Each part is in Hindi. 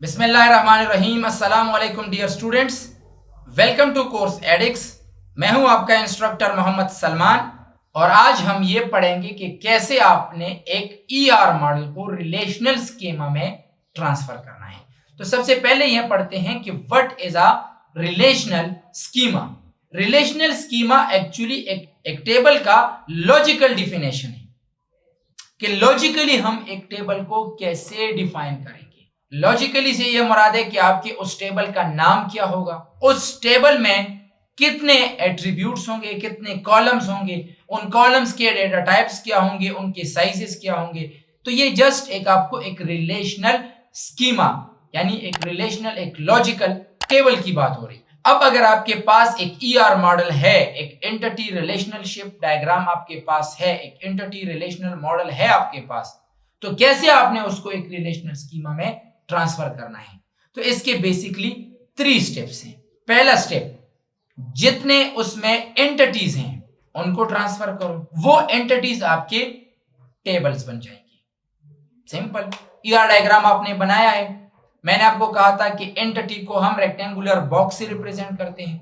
बिस्मिल्लाहिर्रहमानिर्रहीम। अस्सलाम वालेकुम dear students, welcome to course एडिक्स। मैं हूं आपका इंस्ट्रक्टर मोहम्मद सलमान और आज हम ये पढ़ेंगे कि कैसे आपने एक ईआर मॉडल को रिलेशनल स्कीमा में ट्रांसफर करना है। तो सबसे पहले यह पढ़ते हैं कि what is a relational schema. Relational schema actually एक टेबल का लॉजिकल डिफिनेशन है कि लॉजिकली हम एक टेबल को कैसे डिफाइन करेंगे। लॉजिकली से यह मुराद है कि आपके उस टेबल का नाम क्या होगा, उस टेबल में कितने एट्रीब्यूट्स होंगे, कितने कॉलम्स होंगे, उन कॉलम्स के डेटा टाइप्स क्या होंगे, उनके साइजेस क्या होंगे। तो ये जस्ट एक आपको एक रिलेशनल स्कीमा यानी एक रिलेशनल एक लॉजिकल टेबल की बात हो रही है। अब अगर आपके पास एक ईआर मॉडल है, एक एंटिटी रिलेशनशिप डायग्राम आपके पास है, एक एंटिटी रिलेशनल मॉडल है आपके पास, तो कैसे आपने उसको एक रिलेशनल स्कीमा में ट्रांसफर करना है। तो इसके बेसिकली 3 स्टेप्स हैं। पहला स्टेप, जितने उसमें एंटिटीज हैं उनको ट्रांसफर करो, वो एंटिटीज आपके टेबल्स बन जाएंगे। सिंपल ईआर डायग्राम आपने बनाया है, मैंने आपको कहा था कि एंटिटी को हम रेक्टेंगुलर बॉक्स से रिप्रेजेंट करते हैं,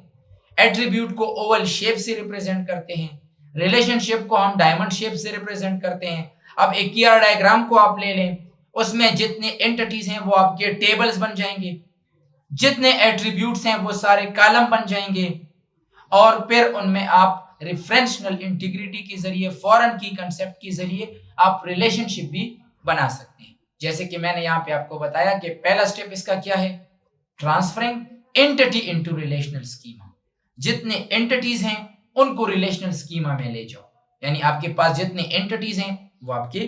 एट्रीब्यूट को ओवल शेप से रिप्रेजेंट करते हैं, रिलेशनशिप को हम डायमंड शेप से रिप्रेजेंट करते हैं। अब एक ईआर डायग्राम को आप ले लें, उसमें जितने एंटिटीज हैं वो आपके टेबल्स बन जाएंगे, जितने एट्रीब्यूट्स हैं वो सारे कॉलम बन जाएंगे और फिर उनमें आप रेफरेंशनल इंटीग्रिटी के जरिए, फॉरेन की कंसेप्ट के जरिए आप रिलेशनशिप भी बना सकते हैं। जैसे कि मैंने यहाँ पे आपको बताया कि पहला स्टेप इसका क्या है, transferring entity into relational schema. जितने एंटिटीज हैं उनको रिलेशनल स्कीमा में ले जाओ, यानी आपके पास जितने एंटिटीज हैं वो आपके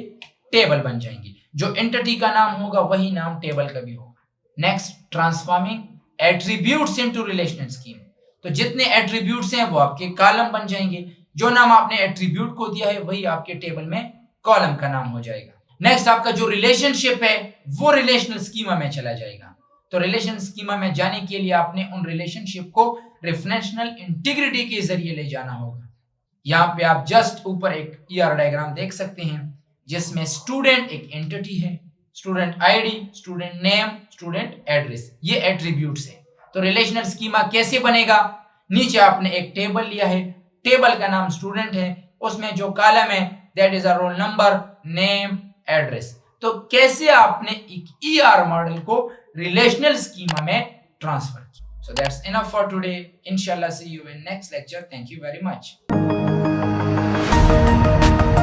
टेबल बन जाएंगे। जो एंटिटी का नाम होगा वही नाम टेबल का भी होगा। Next, transforming attributes into relational scheme. तो जितने एट्रीब्यूट्स हैं वो आपके कॉलम बन जाएंगे, जो नाम आपने एट्रीब्यूट को दिया है वही आपके टेबल में कॉलम का नाम हो जाएगा। नेक्स्ट, आपका जो रिलेशनशिप है वो रिलेशनल स्कीमा में चला जाएगा। तो रिलेशनल स्कीमा में जाने के लिए आपने उन रिलेशनशिप को रेफरेंशनल इंटीग्रिटी के जरिए ले जाना होगा। यहाँ पे आप जस्ट ऊपर एक ईआर डायग्राम देख सकते हैं जिसमें स्टूडेंट एक एंटिटी है, student ID, student name, student address, ये एट्रीब्यूट्स है। तो रिलेशनल स्कीमा कैसे बनेगा, नीचे आपने एक टेबल लिया है, टेबल का नाम स्टूडेंट है, उसमें जो कॉलम है that is a roll number, name, address. तो कैसे आपने एक ईआर मॉडल को रिलेशनल स्कीमा में ट्रांसफर किया। So that's enough for today. इंशाल्लाह see you in next lecture. Thank you very much.